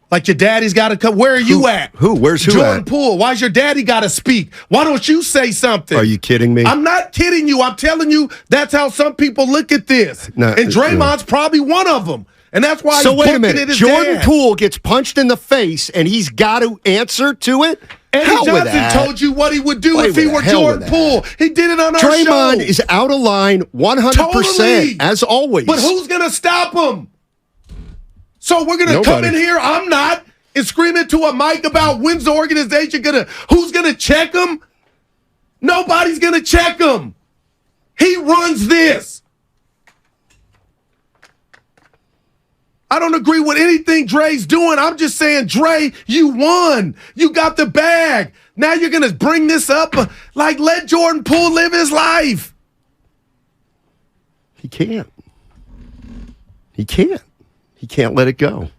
Like your daddy's got to come. Where are you at? Who? Where's who Jordan at? Poole. Why's your daddy got to speak? Why don't you say something? Are you kidding me? I'm not kidding you. I'm telling you that's how some people look at this. No, and Draymond's probably one of them. And that's why so he's wait a booking minute. it as Jordan dad. Poole gets punched in the face, and he's got to answer to it? Eddie Hell with Johnson that. told you what he would do Wait if he with were that. Hell Jordan with Poole. He did it on our show. Draymond is out of line 100%, Totally. as always. But who's going to stop him? So we're going to come in here, I'm not, and scream into a mic about when's the organization going to, who's going to check him? Nobody's going to check him. He runs this. I don't agree with anything Dre's doing. I'm just saying, Dre, you won. You got the bag. Now you're going to bring this up. Like, let Jordan Poole live his life. He can't. He can't. He can't let it go.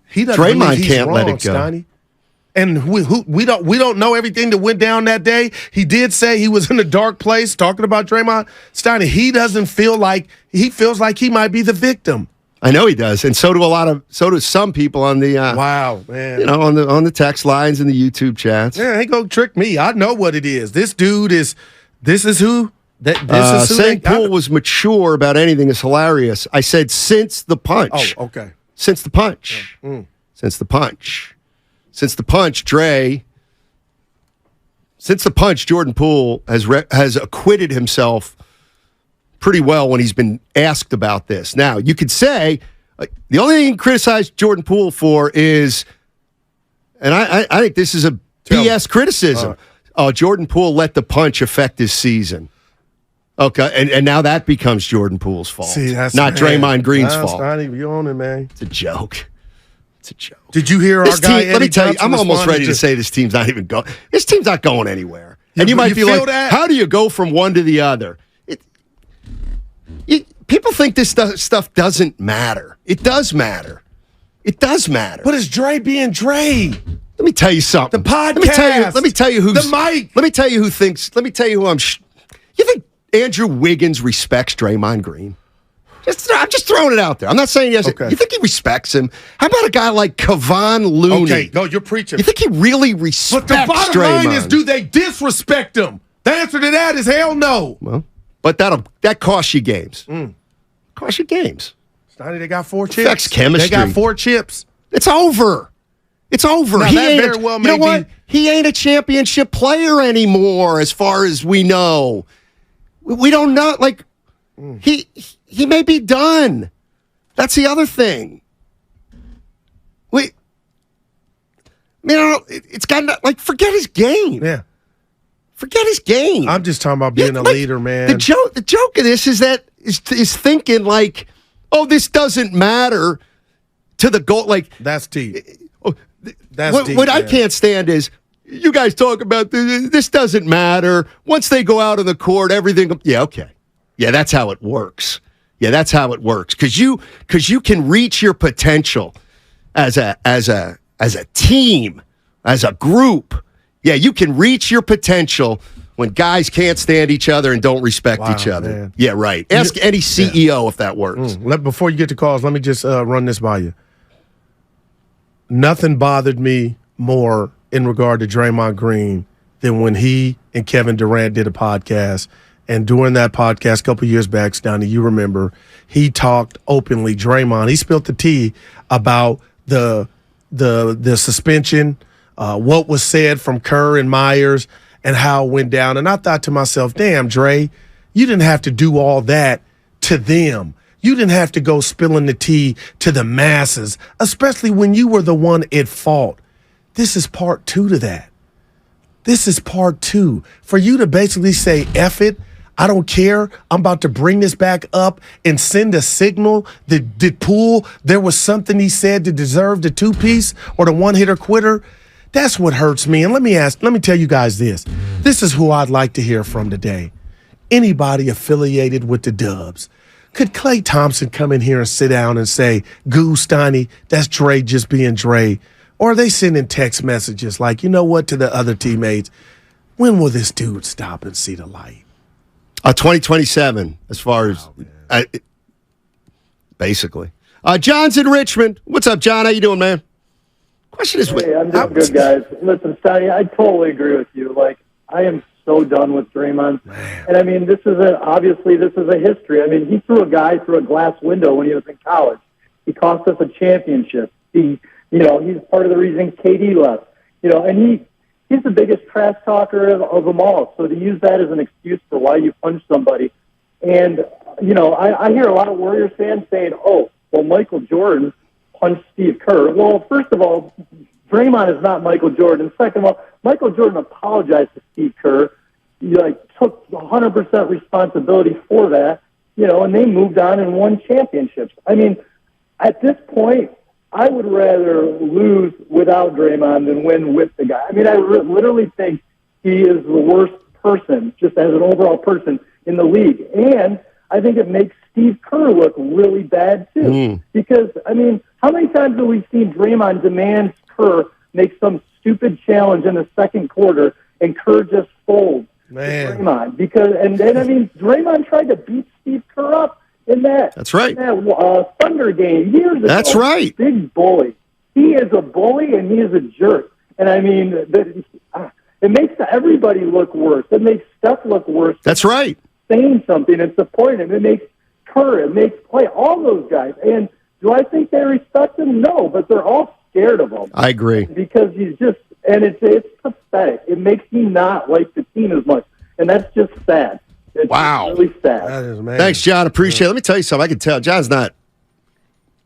He doesn't Draymond believe he's can't wrong, let it go. Steiny. And we don't know everything that went down that day. He did say he was in a dark place talking about Draymond. Steiny, he feels like he might be the victim. I know he does, and so do some people on the wow, man. On the text lines and the YouTube chats. Yeah, ain't gonna trick me. I know what it is. This dude is. This is who. This is who. Saying Poole was mature about anything is hilarious. I said since the punch. Oh, okay. Since the punch. Since the punch. Since the punch, Dre. Since the punch, Jordan Poole has acquitted himself pretty well when he's been asked about this. Now, you could say the only thing you can criticize Jordan Poole for is, and I think this is a BS criticism. Jordan Poole let the punch affect his season. Okay, and now that becomes Jordan Poole's fault. See, that's not Draymond Green's fault. It's not even you on it, man. It's a joke. It's a joke. Did you hear this our guy? Team, let me tell you, Johnson I'm almost ready to to say this team's not even going. This team's not going anywhere. And you might be like, that? how do you go from one to the other? People think this stuff doesn't matter. It does matter. It does matter. But it's Dre being Dre. Let me tell you something. The podcast. Let me tell you who's the mic. Let me tell you who thinks. Let me tell you who I'm. You think Andrew Wiggins respects Draymond Green? I'm just throwing it out there. I'm not saying yes. Okay. You think he respects him? How about a guy like Kevon Looney? Okay, no, you're preaching. You think he really respects Draymond? But the bottom line is, do they disrespect him? The answer to that is hell no. Well, but that costs you games. Costs you games. Steiny, they got 4 chips. Affects chemistry. They got 4 chips. It's over. It's over. Now, He that ain't very well you know may what? He ain't a championship player anymore, as far as we know. We don't know. Like he may be done. That's the other thing. It's got like forget his game. Yeah. Forget his game. I'm just talking about being a leader, man. The joke of this is thinking like, oh, this doesn't matter to the goal. Like that's deep. That's deep. What I can't stand is you guys talk about this doesn't matter. Once they go out on the court, everything. Yeah, okay. Yeah, that's how it works. Yeah, that's how it works. Because you can reach your potential as a team, as a group. Yeah, you can reach your potential when guys can't stand each other and don't respect each other. Man. Yeah, right. Ask any CEO if that works. Before you get to calls, let me just run this by you. Nothing bothered me more in regard to Draymond Green than when he and Kevin Durant did a podcast. And during that podcast a couple years back, Stoney, you remember, he talked openly, Draymond, he spilled the tea about the suspension, what was said from Kerr and Myers, and how it went down. And I thought to myself, damn, Dre, you didn't have to do all that to them. You didn't have to go spilling the tea to the masses, especially when you were the one at fault. This is part 2 to that. This is part 2. For you to basically say, F it, I don't care, I'm about to bring this back up and send a signal that did Poole, there was something he said to deserve the 2-piece or the one-hitter quitter. That's what hurts me. And let me tell you guys this. This is who I'd like to hear from today. Anybody affiliated with the Dubs. Could Klay Thompson come in here and sit down and say, Goo, Steiny, that's Dre just being Dre? Or are they sending text messages like, you know what, to the other teammates, when will this dude stop and see the light? 2027, as far as basically. John's in Richmond. What's up, John? How you doing, man? Question is, hey, I'm doing good, guys. Listen, Sonny, I totally agree with you. Like, I am so done with Draymond. And I mean, obviously this is a history. I mean, he threw a guy through a glass window when he was in college. He cost us a championship. He's part of the reason KD left. And he's the biggest trash talker of them all. So to use that as an excuse for why you punch somebody, and I hear a lot of Warriors fans saying, "Oh, well, Michael Jordan punched Steve Kerr." Well, first of all, Draymond is not Michael Jordan. Second of all, Michael Jordan apologized to Steve Kerr. He took 100% responsibility for that, and they moved on and won championships. I mean, at this point, I would rather lose without Draymond than win with the guy. I mean, I literally think he is the worst person, just as an overall person, in the league. And I think it makes Steve Kerr look really bad, too. Because, I mean, how many times have we seen Draymond demand Kerr make some stupid challenge in the second quarter, and Kerr just folds to Draymond? Draymond tried to beat Steve Kerr up in that. That's right. Thunder game years ago. That's right. Big bully. He is a bully and he is a jerk. And I mean, it makes everybody look worse. It makes Steph look worse. That's right. Saying something and supporting him. It makes Kerr. It makes Clay. All those guys. And do I think they respect him? No, but they're all scared of him. I agree. Because he's just, and it's pathetic. It makes me not like the team as much. And that's just sad. It's really sad. That is amazing. Thanks, John. Appreciate it. Let me tell you something. I can tell John's not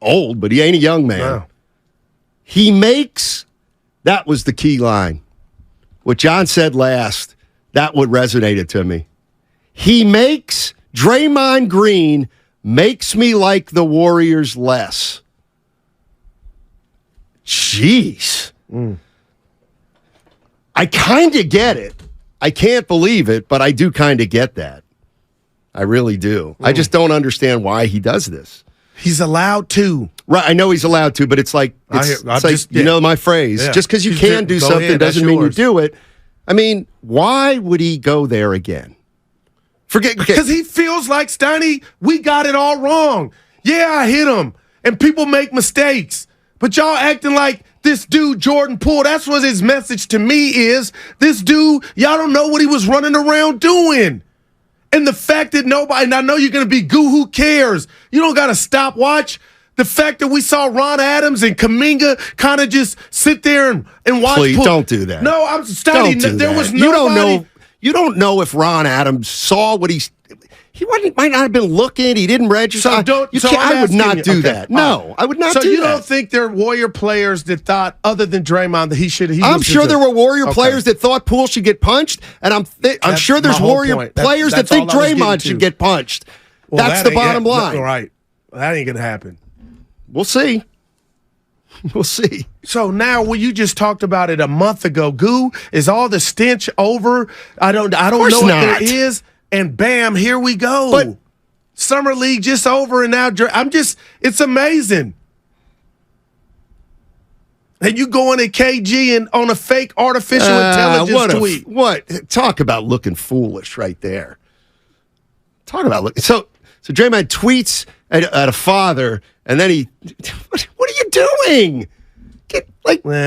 old, but he ain't a young man. No. He makes, that was the key line. What John said last, that what resonated to me. He makes, Draymond Green makes me like the Warriors less. Jeez. I kind of get it. I can't believe it, but I do kind of get that. I really do. I just don't understand why he does this. He's allowed to. Right, I know he's allowed to, but it's like, you know my phrase. Yeah. Just because you can do something doesn't mean you do it. I mean, why would he go there again? Because he feels like, Steiny, we got it all wrong. Yeah, I hit him, and people make mistakes. But y'all acting like this dude, Jordan Poole, that's what his message to me is. This dude, y'all don't know what he was running around doing. And the fact that nobody, and I know you're going to be goo, who cares? You don't got to stopwatch. The fact that we saw Ron Adams and Kuminga kind of just sit there and watch. Please, don't do that. No, I'm studying. There was nobody. You don't know if Ron Adams saw what he might not have been looking. He didn't register. I would not do that. No, I would not do that. So you don't think there are Warrior players that thought, other than Draymond, that he should? I'm sure there were Warrior players that thought Poole should get punched, and I'm sure there's Warrior players that think Draymond should get punched. Well, that's the bottom line. Right. That ain't gonna happen. We'll see. We'll see. So now, when you just talked about it a month ago, Goo, is all the stench over? I don't know what there is. And bam, here we go. But Summer League just over, and now it's amazing. And you going at KG and on a fake artificial intelligence tweet. What? Talk about looking foolish right there. Talk about looking. So Draymond tweets at a father, and then what are you doing?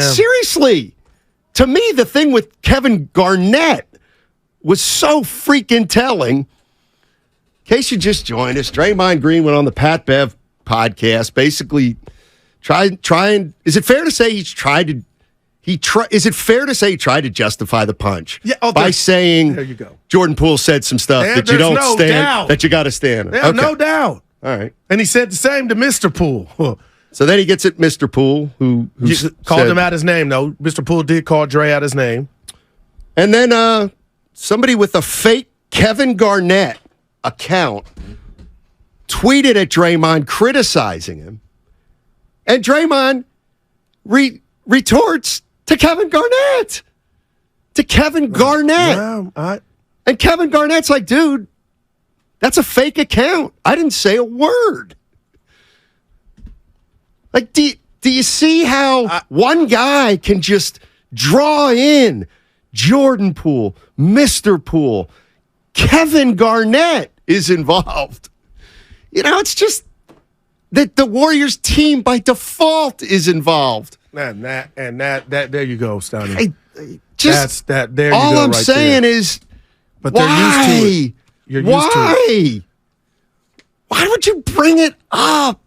Seriously. To me, the thing with Kevin Garnett was so freaking telling. In case you just joined us, Draymond Green went on the Pat Bev podcast, basically trying. Is it fair to say he tried to justify the punch by saying, there you go. Jordan Poole said some stuff that you don't stand, that you got to stand. Yeah, no doubt. All right. And he said the same to Mr. Poole. So then he gets at Mr. Poole, who called him out his name, though. Mr. Poole did call Dre out his name. And then somebody with a fake Kevin Garnett account tweeted at Draymond criticizing him. And Draymond retorts to Kevin Garnett. And Kevin Garnett's like, dude, that's a fake account. I didn't say a word. Like, do you see how one guy can just draw in Jordan Poole, Mr. Poole, Kevin Garnett is involved? It's just, that the Warriors team by default is involved. And that there you go, Stoney. There you all go I'm right saying there. is, But they're used to it. You're used to it. Why would you bring it up?